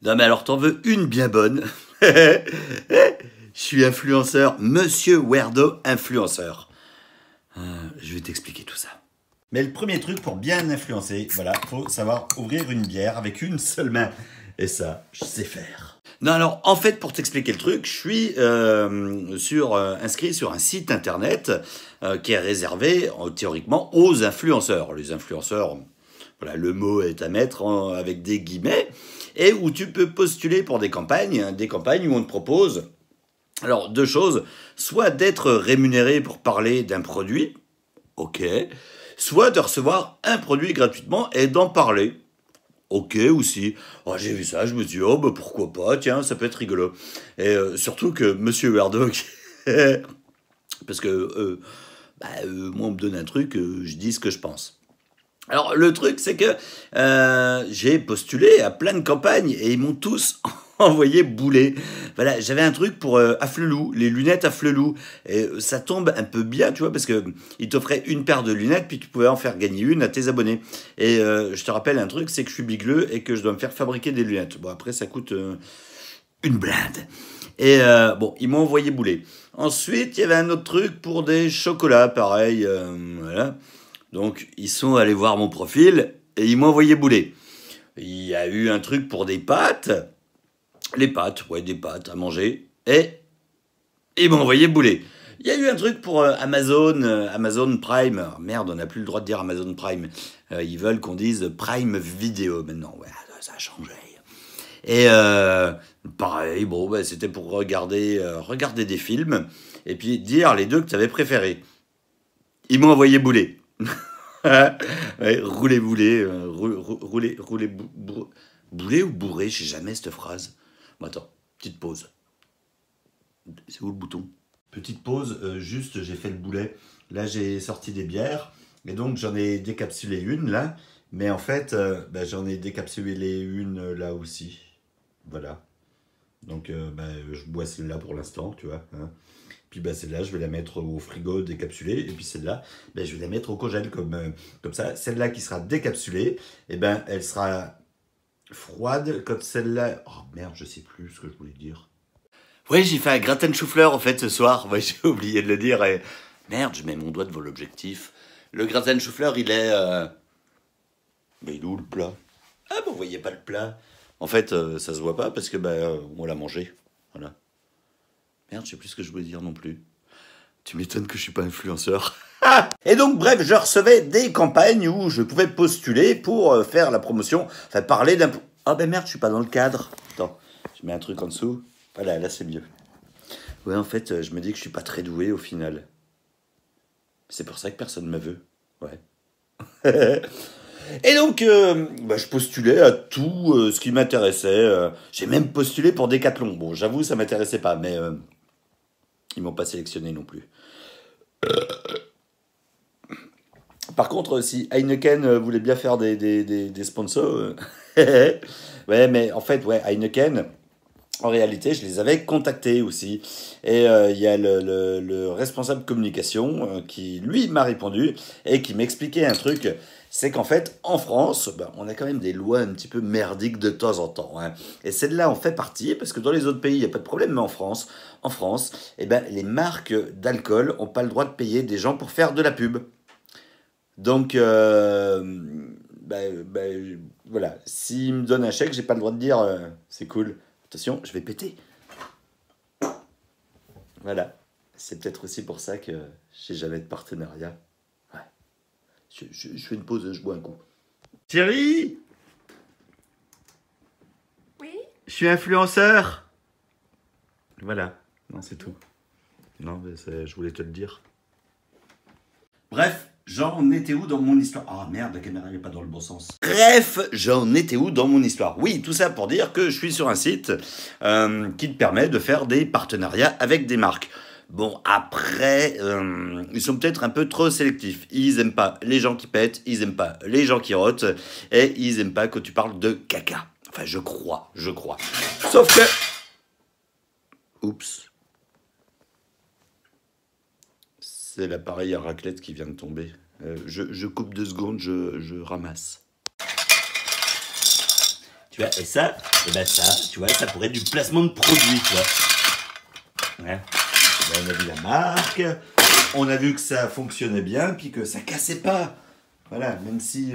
Non mais alors t'en veux une bien bonne. Je suis influenceur, Monsieur Werdo influenceur. Je vais t'expliquer tout ça. Mais le premier truc pour bien influencer, voilà, faut savoir ouvrir une bière avec une seule main. Et ça, je sais faire. Non alors, en fait, pour t'expliquer le truc, je suis inscrit sur un site internet qui est réservé théoriquement aux influenceurs. Les influenceurs, voilà, le mot est à mettre avec des guillemets, et où tu peux postuler pour des campagnes où on te propose, alors deux choses, soit d'être rémunéré pour parler d'un produit, ok, soit de recevoir un produit gratuitement et d'en parler. Ok aussi. Oh, j'ai vu ça, je me dis, oh bah pourquoi pas, tiens, ça peut être rigolo. Et surtout que Monsieur Werdo, parce que moi on me donne un truc, je dis ce que je pense. Alors le truc c'est que j'ai postulé à plein de campagnes et ils m'ont tous envoyé bouler. Voilà, j'avais un truc pour Afflelou, les lunettes Afflelou. Et ça tombe un peu bien, tu vois, parce que ils t'offraient une paire de lunettes, puis tu pouvais en faire gagner une à tes abonnés. Et je te rappelle un truc, c'est que je suis bigleux et que je dois me faire fabriquer des lunettes. Bon, après, ça coûte une blinde. Et bon, ils m'ont envoyé bouler. Ensuite, il y avait un autre truc pour des chocolats, pareil. Voilà. Donc, ils sont allés voir mon profil et ils m'ont envoyé bouler. Il y a eu un truc pour des pâtes. Les pâtes, ouais, des pâtes à manger. Et ils m'ont envoyé bouler. Il y a eu un truc pour Amazon Prime. Oh, merde, on n'a plus le droit de dire Amazon Prime. Ils veulent qu'on dise Prime Video maintenant. Ouais, ça a changé. Et pareil, bon, bah, c'était pour regarder des films et puis dire les deux que tu avais préférés. Ils m'ont envoyé bouler. Ouais, rouler bouler, bouler ou bourrer, je sais jamais cette phrase. Bon, attends, petite pause. C'est où le bouton? Petite pause, juste j'ai fait le boulet. Là j'ai sorti des bières et donc j'en ai décapsulé une là. Mais en fait, j'en ai décapsulé une là aussi. Voilà. Donc je bois celle-là pour l'instant, tu vois. Hein. Puis celle-là, je vais la mettre au frigo décapsulée. Et puis celle-là, je vais la mettre au congèle comme ça. Celle-là qui sera décapsulée, elle sera froide comme celle-là. Oh merde, je sais plus ce que je voulais dire. Ouais, j'ai fait un gratin de chou-fleur en fait ce soir. Ouais, j'ai oublié de le dire. Et... Merde, je mets mon doigt devant l'objectif. Le gratin de chou-fleur, il est... Mais il est où le plat? Ah, vous voyez pas le plat. En fait, ça se voit pas parce que on l'a mangé. Voilà. Merde, je sais plus ce que je voulais dire non plus. Tu m'étonnes que je suis pas influenceur. Et donc, bref, je recevais des campagnes où je pouvais postuler pour faire la promotion, enfin parler d'un... Ah merde, je suis pas dans le cadre. Attends, je mets un truc en dessous. Voilà, là c'est mieux. Ouais, en fait, je me dis que je suis pas très doué au final. C'est pour ça que personne ne me veut. Ouais. Et donc, je postulais à tout ce qui m'intéressait. J'ai même postulé pour Decathlon. Bon, j'avoue, ça m'intéressait pas, mais ils m'ont pas sélectionné non plus. Par contre, si Heineken voulait bien faire des sponsors, ouais, mais en fait, ouais, Heineken, en réalité, je les avais contactés aussi. Et il y a le responsable communication qui, lui, m'a répondu et qui m'expliquait un truc. C'est qu'en fait, en France, on a quand même des lois un petit peu merdiques de temps en temps. Hein. Et celle-là en fait partie, parce que dans les autres pays, il n'y a pas de problème, mais en France, les marques d'alcool n'ont pas le droit de payer des gens pour faire de la pub. Donc, voilà, s'il me donne un chèque, j'ai pas le droit de dire c'est cool. Attention, je vais péter. Voilà, c'est peut-être aussi pour ça que j'ai jamais de partenariat. Ouais. Je fais une pause, je bois un coup. Thierry, Oui? je suis influenceur. Voilà, non, c'est tout. Non, je voulais te le dire. Bref, j'en étais où dans mon histoire? Ah merde, la caméra n'est pas dans le bon sens. Bref, j'en étais où dans mon histoire? Oui, tout ça pour dire que je suis sur un site qui te permet de faire des partenariats avec des marques. Bon, après, ils sont peut-être un peu trop sélectifs. Ils aiment pas les gens qui pètent, ils aiment pas les gens qui rotent, et ils aiment pas quand tu parles de caca. Enfin, je crois. Sauf que... Oups. C'est l'appareil à raclette qui vient de tomber. Je coupe 2 secondes, je ramasse. Tu Tu vois, et ça, tu vois, ça pourrait être du placement de produit, tu vois. Ouais. Là, on a vu la marque, on a vu que ça fonctionnait bien, puis que ça cassait pas. Voilà, même si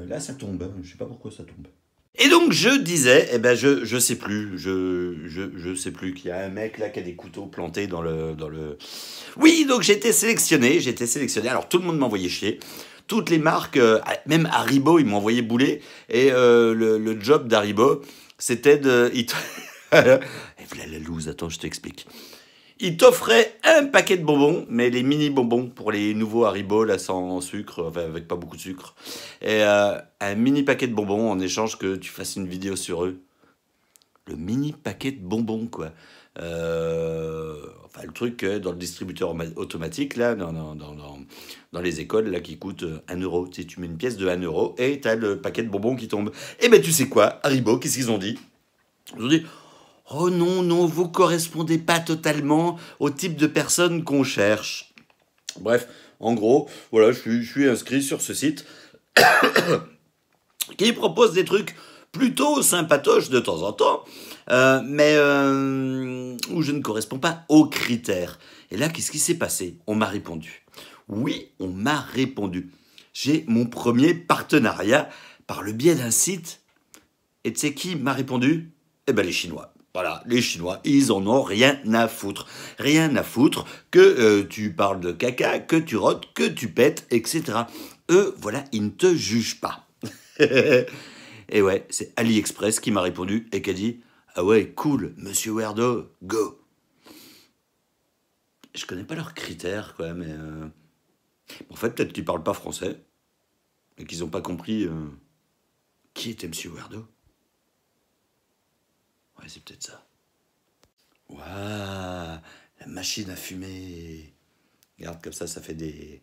là ça tombe, je sais pas pourquoi ça tombe. Et donc je disais, je sais plus, je sais plus qu'il y a un mec là qui a des couteaux plantés dans le. Oui, donc j'ai été sélectionné. Alors tout le monde m'envoyait chier. Toutes les marques, même Haribo, ils m'ont envoyé bouler. Et le job d'Haribo, c'était de. Et voilà la loose, attends, je t'explique. Il t'offrait un paquet de bonbons, mais les mini bonbons pour les nouveaux Haribo, là, sans sucre, enfin, avec pas beaucoup de sucre. Et un mini paquet de bonbons en échange que tu fasses une vidéo sur eux. Le mini paquet de bonbons, quoi. Enfin, le truc dans le distributeur automatique, là, dans les écoles, là, qui coûte 1 euro. Tu sais, tu mets une pièce de 1 euro et t'as le paquet de bonbons qui tombe. Et ben, tu sais quoi, Haribo, qu'est-ce qu'ils ont dit? Ils ont dit... Oh non, vous correspondez pas totalement au type de personne qu'on cherche. Bref, en gros, voilà, je suis inscrit sur ce site qui propose des trucs plutôt sympatoches de temps en temps, mais où je ne corresponds pas aux critères. Et là, qu'est-ce qui s'est passé? On m'a répondu. Oui, on m'a répondu. J'ai mon premier partenariat par le biais d'un site. Et tu sais qui m'a répondu? Eh ben les Chinois. Voilà, les Chinois, ils en ont rien à foutre. Rien à foutre que tu parles de caca, que tu rotes, que tu pètes, etc. Eux, voilà, ils ne te jugent pas. Et ouais, c'est AliExpress qui m'a répondu et qui a dit « Ah ouais, cool, monsieur Werdo, go !» Je connais pas leurs critères, quoi, mais... En fait, peut-être qu'ils parlent pas français et qu'ils n'ont pas compris qui était monsieur Werdo. Ouais, c'est peut-être ça. Waouh, la machine à fumer. Regarde, comme ça fait de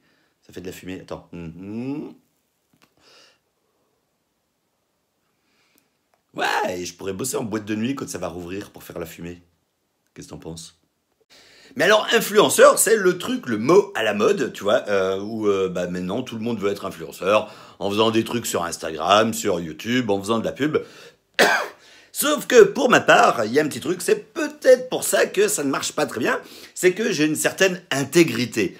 la fumée. Attends. Ouais, et je pourrais bosser en boîte de nuit quand ça va rouvrir pour faire la fumée. Qu'est-ce que t'en penses? Mais alors, influenceur, c'est le truc, le mot à la mode, tu vois, où maintenant tout le monde veut être influenceur, en faisant des trucs sur Instagram, sur YouTube, en faisant de la pub. Sauf que pour ma part, il y a un petit truc, c'est peut-être pour ça que ça ne marche pas très bien, c'est que j'ai une certaine intégrité.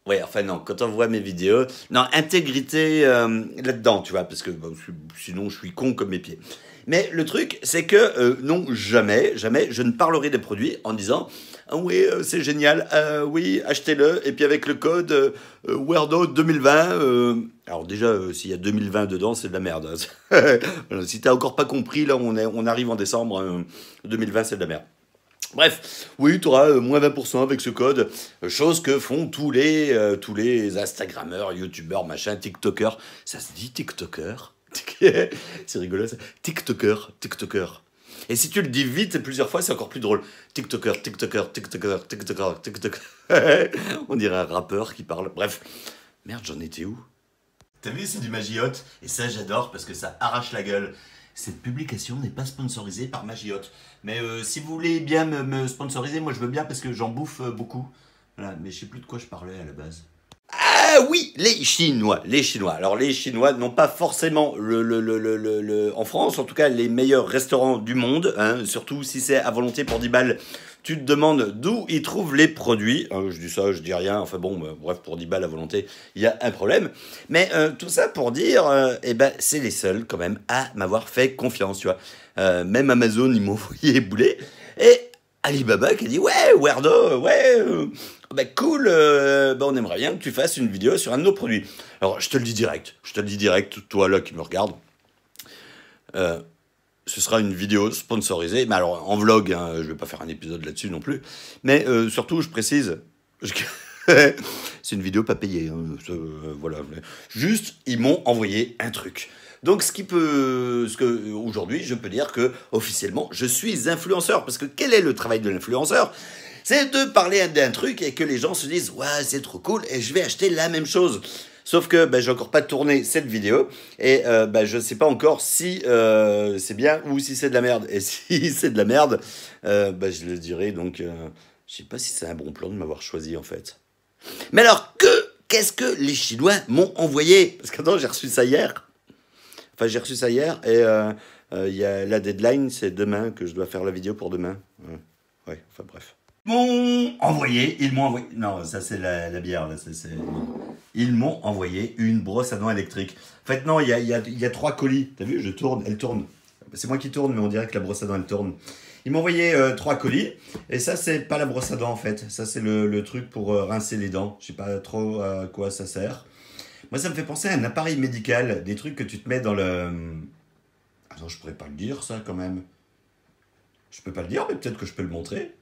Ouais, enfin non, quand on voit mes vidéos, non, intégrité là-dedans, tu vois, parce que sinon je suis con comme mes pieds. Mais le truc, c'est que non, jamais, je ne parlerai des produits en disant ah oui, c'est génial, oui, achetez-le, et puis avec le code Werdo 2020, alors déjà, s'il y a 2020 dedans, c'est de la merde. Voilà, si t'as encore pas compris, là, on arrive en décembre, 2020, c'est de la merde. Bref, oui, tu auras moins 20% avec ce code, chose que font tous les Instagrammeurs, YouTubeurs, machin, TikTokers. Ça se dit TikToker? C'est rigolo ça. TikToker. Et si tu le dis vite plusieurs fois, c'est encore plus drôle. TikToker. On dirait un rappeur qui parle. Bref. Merde, j'en étais où? T'as vu, c'est du Magiotte. Et ça, j'adore parce que ça arrache la gueule. Cette publication n'est pas sponsorisée par Magiotte. Mais si vous voulez bien me sponsoriser, moi je veux bien parce que j'en bouffe beaucoup. Voilà, mais je sais plus de quoi je parlais à la base. Ah oui, les Chinois. Alors les Chinois n'ont pas forcément en France, en tout cas les meilleurs restaurants du monde, hein, surtout si c'est à volonté pour 10 balles. Tu te demandes d'où ils trouvent les produits. Je dis ça, je dis rien. Enfin bon, bref, pour 10 balles à volonté, il y a un problème. Mais tout ça pour dire, c'est les seuls quand même à m'avoir fait confiance, tu vois. Même Amazon, ils m'ont envoyé bouler. Et Alibaba qui a dit, ouais, Werdo, ouais, cool, on aimerait bien que tu fasses une vidéo sur un de nos produits. Alors, je te le dis direct, toi là qui me regarde. Ce sera une vidéo sponsorisée, mais alors en vlog, hein, je vais pas faire un épisode là-dessus non plus. Mais surtout, je précise, c'est une vidéo pas payée. Hein, voilà. Juste, ils m'ont envoyé un truc. Donc, aujourd'hui, je peux dire que officiellement, je suis influenceur. Parce que quel est le travail de l'influenceur? C'est de parler d'un truc et que les gens se disent « Ouais, c'est trop cool et je vais acheter la même chose ». Sauf que j'ai encore pas tourné cette vidéo et je sais pas encore si c'est bien ou si c'est de la merde. Et si c'est de la merde, je le dirai. Donc, je sais pas si c'est un bon plan de m'avoir choisi en fait. Mais alors, qu'est-ce que les Chinois m'ont envoyé? Parce que j'ai reçu ça hier. Enfin, j'ai reçu ça hier et Il y a la deadline, c'est demain que je dois faire la vidéo pour demain. Ouais, enfin bref. Ils m'ont envoyé, non, ça c'est la bière, là, ils m'ont envoyé une brosse à dents électrique. En fait, non, il y a 3 colis. T'as vu, je tourne, elle tourne. C'est moi qui tourne, mais on dirait que la brosse à dents, elle tourne. Ils m'ont envoyé 3 colis, et ça, c'est pas la brosse à dents, en fait. Ça, c'est le truc pour rincer les dents. Je sais pas trop à quoi ça sert. Moi, ça me fait penser à un appareil médical, des trucs que tu te mets dans le... Attends, je pourrais pas le dire, ça, quand même. Je peux pas le dire, mais peut-être que je peux le montrer.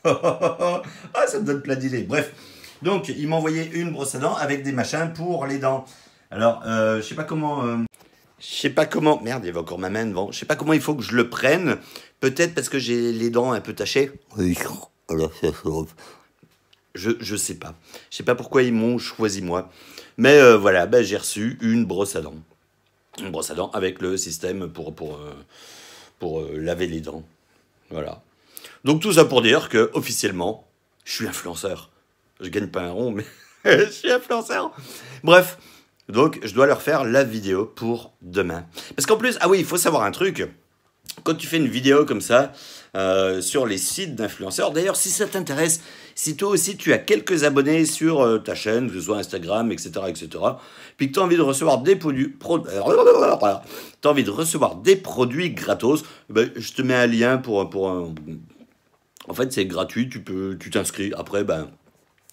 Ah, ça me donne plein d'idées. Bref, donc, ils m'ont envoyé une brosse à dents avec des machins pour les dents. Alors, je sais pas comment... Je sais pas comment... Merde, il y avait encore ma main devant. Je sais pas comment il faut que je le prenne. Peut-être parce que j'ai les dents un peu tachées. Oui, je sais pas. Je sais pas pourquoi ils m'ont choisi moi. Mais voilà, ben, j'ai reçu une brosse à dents. Une brosse à dents avec le système pour laver les dents. Voilà. Donc tout ça pour dire que officiellement, je suis influenceur. Je gagne pas un rond, mais je suis influenceur. Bref, donc je dois leur faire la vidéo pour demain. Parce qu'en plus, ah oui, il faut savoir un truc. Quand tu fais une vidéo comme ça, sur les sites d'influenceurs, d'ailleurs, si ça t'intéresse, si toi aussi tu as quelques abonnés sur ta chaîne, que ce soit Instagram, etc., puis que tu as envie de recevoir des produits gratos, ben, je te mets un lien pour en fait, c'est gratuit, tu t'inscris. Après, ben,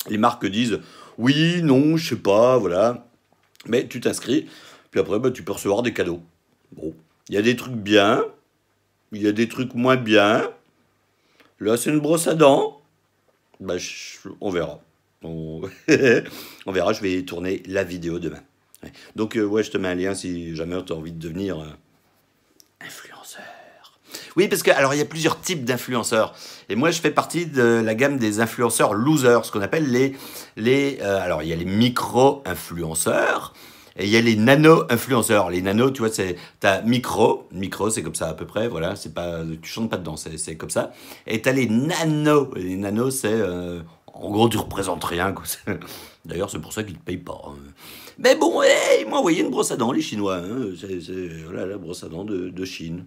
les marques disent oui, non, je sais pas, voilà. Mais tu t'inscris, puis après, ben, tu peux recevoir des cadeaux. Bon, il y a des trucs bien, il y a des trucs moins bien. Là, c'est une brosse à dents. Ben, on verra. On verra, je vais tourner la vidéo demain. Ouais. Donc, ouais, je te mets un lien si jamais tu as envie de devenir influenceur. Oui, parce que, alors, il y a plusieurs types d'influenceurs. Et moi, je fais partie de la gamme des influenceurs losers, ce qu'on appelle alors, il y a les micro-influenceurs et il y a les nano-influenceurs. Les nanos, tu vois, t'as micro, c'est comme ça à peu près, voilà, c'est pas, tu chantes pas dedans, c'est comme ça. Et t'as les nanos. Les nanos, c'est, en gros, tu représentes rien, quoi. D'ailleurs, c'est pour ça qu'ils ne payent pas. Hein. Mais bon, hey, ils m'ont envoyé une brosse à dents, les Chinois. Hein. Voilà, la brosse à dents de Chine.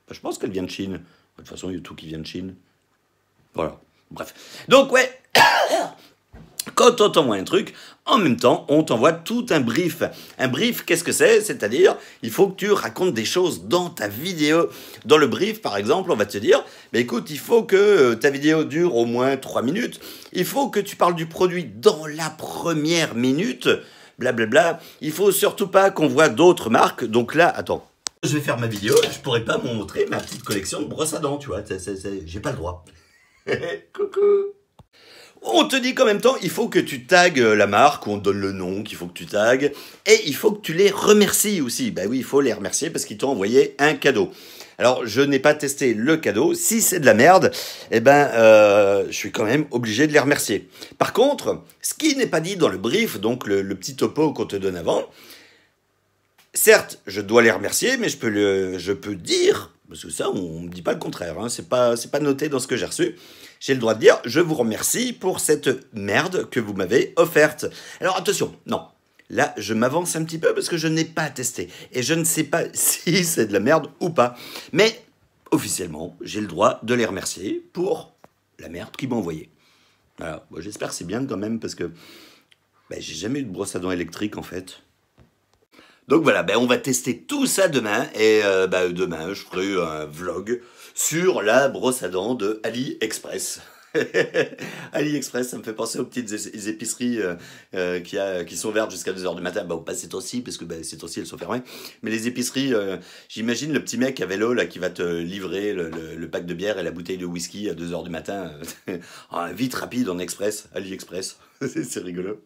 Enfin, je pense qu'elle vient de Chine. De toute façon, il y a tout qui vient de Chine. Voilà, bref. Donc, ouais, quand on t'envoie un truc, en même temps, on t'envoie tout un brief. Un brief, qu'est-ce que c'est? C'est-à-dire, il faut que tu racontes des choses dans ta vidéo. Dans le brief, par exemple, on va te dire, bah, écoute, il faut que ta vidéo dure au moins 3 minutes. Il faut que tu parles du produit dans la première minute. Blablabla. Il faut surtout pas qu'on voit d'autres marques. Donc là, attends. Je vais faire ma vidéo, je pourrais pas montrer ma petite collection de brosses à dents, tu vois. J'ai pas le droit. Coucou. On te dit qu'en même temps, il faut que tu tagues la marque, on te donne le nom qu'il faut que tu tagues, et il faut que tu les remercies aussi. Ben oui, il faut les remercier parce qu'ils t'ont envoyé un cadeau. Alors, je n'ai pas testé le cadeau. Si c'est de la merde, eh ben, je suis quand même obligé de les remercier. Par contre, ce qui n'est pas dit dans le brief, donc le petit topo qu'on te donne avant, certes, je dois les remercier, mais je peux dire, parce que ça, on ne me dit pas le contraire, hein, c'est pas noté dans ce que j'ai reçu, j'ai le droit de dire, je vous remercie pour cette merde que vous m'avez offerte. Alors attention, non, là, je m'avance un petit peu parce que je n'ai pas testé, et je ne sais pas si c'est de la merde ou pas, mais officiellement, j'ai le droit de les remercier pour la merde qu'ils m'ont envoyée. Voilà, bon, j'espère que c'est bien quand même, parce que ben, j'ai jamais eu de brosse à dents électrique en fait. Donc voilà, ben on va tester tout ça demain, et ben demain je ferai un vlog sur la brosse à dents de AliExpress. AliExpress, ça me fait penser aux petites épiceries qui sont ouvertes jusqu'à 2h du matin. Bon, pas ces temps-ci, parce que ben, ces temps-ci elles sont fermées. Mais les épiceries, j'imagine le petit mec à vélo là, qui va te livrer le pack de bière et la bouteille de whisky à 2h du matin. Vite, rapide, en express, AliExpress. C'est rigolo.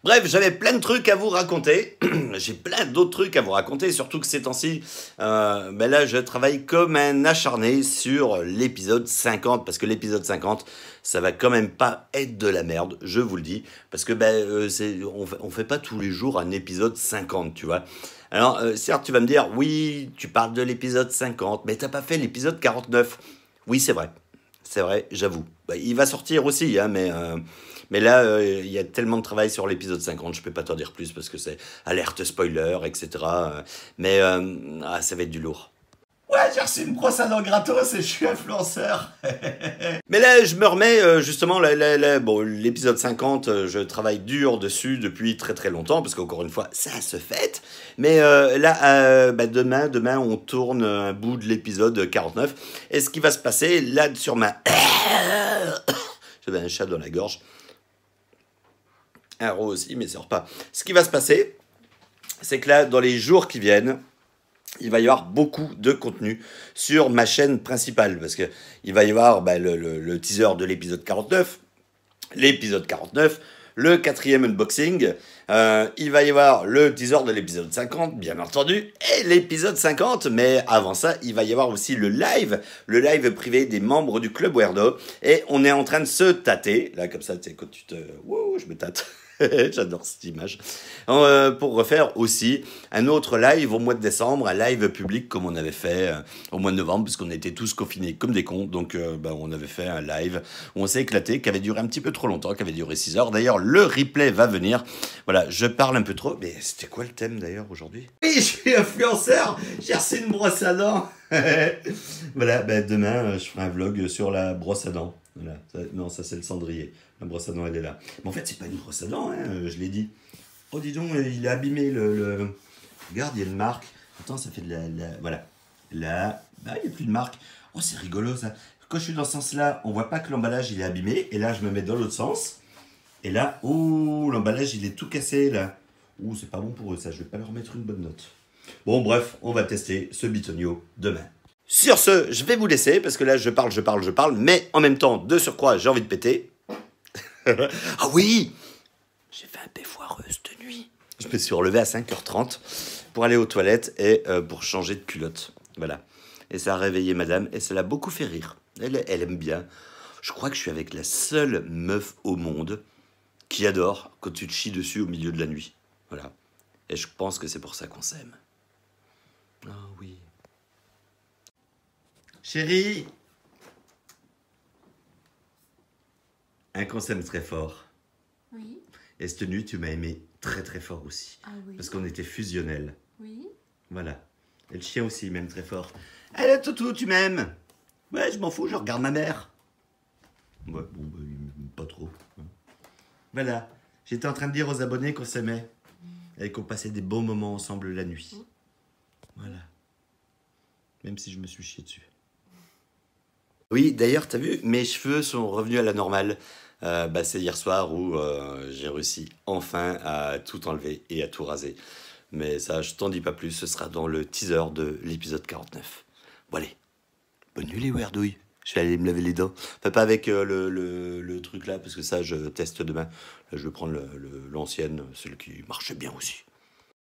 Bref, j'avais plein de trucs à vous raconter. J'ai plein d'autres trucs à vous raconter, surtout que ces temps-ci, ben là, je travaille comme un acharné sur l'épisode 50, parce que l'épisode 50, ça va quand même pas être de la merde, je vous le dis, parce que ben, on fait pas tous les jours un épisode 50, tu vois. Alors, certes, tu vas me dire, oui, tu parles de l'épisode 50, mais t'as pas fait l'épisode 49. Oui, c'est vrai, j'avoue. Ben, il va sortir aussi, hein, mais là, il y a tellement de travail sur l'épisode 50, je peux pas t'en dire plus parce que c'est alerte spoiler, etc. Mais ça va être du lourd. Ouais, j'ai reçu une brosse à dents gratos et je suis influenceur. Mais là, je me remets, justement, bon, l'épisode 50, je travaille dur dessus depuis très très longtemps, parce qu'encore une fois, ça se fête. Mais là, demain, on tourne un bout de l'épisode 49. Et ce qui va se passer, là, sur ma... J'avais un chat dans la gorge. Un ro aussi, mais ça sort pas. Ce qui va se passer, c'est que là, dans les jours qui viennent, il va y avoir beaucoup de contenu sur ma chaîne principale, parce que il va y avoir le teaser de l'épisode 49, l'épisode 49, le 4e unboxing, il va y avoir le teaser de l'épisode 50, bien entendu, et l'épisode 50, mais avant ça, il va y avoir aussi le live privé des membres du Club Weirdo, et on est en train de se tâter, là comme ça, tu sais, quand tu te... Wow, je me tâte. J'adore cette image. Pour refaire aussi un autre live au mois de décembre, un live public comme on avait fait au mois de novembre, puisqu'on était tous confinés comme des cons. Donc on avait fait un live où on s'est éclaté, qui avait duré un petit peu trop longtemps, qui avait duré 6 heures. D'ailleurs, le replay va venir. Voilà, je parle un peu trop. Mais c'était quoi le thème d'ailleurs aujourd'hui? Oui, je suis influenceur. J'ai reçu une brosse à dents. Voilà, demain, je ferai un vlog sur la brosse à dents. Voilà. Non, ça c'est le cendrier. La brosse à dents, elle est là. Mais en fait, c'est pas une brosse à dents, hein, je l'ai dit. Oh, dis donc, il a abîmé le... Regarde, il y a une marque. Attends, ça fait de la... Voilà. Là, il n'y a plus de marque. Oh, c'est rigolo, ça. Quand je suis dans ce sens-là, on voit pas que l'emballage, il est abîmé. Et là, je me mets dans l'autre sens. Et là, oh, l'emballage, il est tout cassé, là. Ouh, c'est pas bon pour eux, ça. Je vais pas leur mettre une bonne note. Bon, bref, on va tester ce bitonio demain. Sur ce, je vais vous laisser, parce que là, je parle, mais en même temps, de surcroît, j'ai envie de péter. Ah oui, j'ai fait un peu foireux cette nuit. Je me suis relevé à 5h30 pour aller aux toilettes et pour changer de culotte. Voilà. Et ça a réveillé madame et ça l'a beaucoup fait rire. Elle aime bien. Je crois que je suis avec la seule meuf au monde qui adore quand tu te chies dessus au milieu de la nuit. Voilà. Et je pense que c'est pour ça qu'on s'aime. Ah oui. Chérie, qu'on s'aime très fort. Oui. Et cette nuit, tu m'as aimé très très fort aussi. Ah oui. Parce qu'on était fusionnels. Oui. Voilà. Et le chien aussi, il m'aime très fort. Allez, Toutou, tu m'aimes? Ouais, je m'en fous, je regarde ma mère. Ouais, bon, il m'aime pas trop. Hein. Voilà. J'étais en train de dire aux abonnés qu'on s'aimait. Et qu'on passait des bons moments ensemble la nuit. Voilà. Même si je me suis chié dessus. Oui, d'ailleurs, t'as vu, mes cheveux sont revenus à la normale. C'est hier soir où j'ai réussi enfin à tout enlever et à tout raser. Mais ça, je t'en dis pas plus, ce sera dans le teaser de l'épisode 49. Bon allez, bonne nuit les werdouilles. Je vais aller me laver les dents. Enfin, pas avec le truc là, parce que ça, je teste demain. Là, je vais prendre l'ancienne, celle qui marchait bien aussi.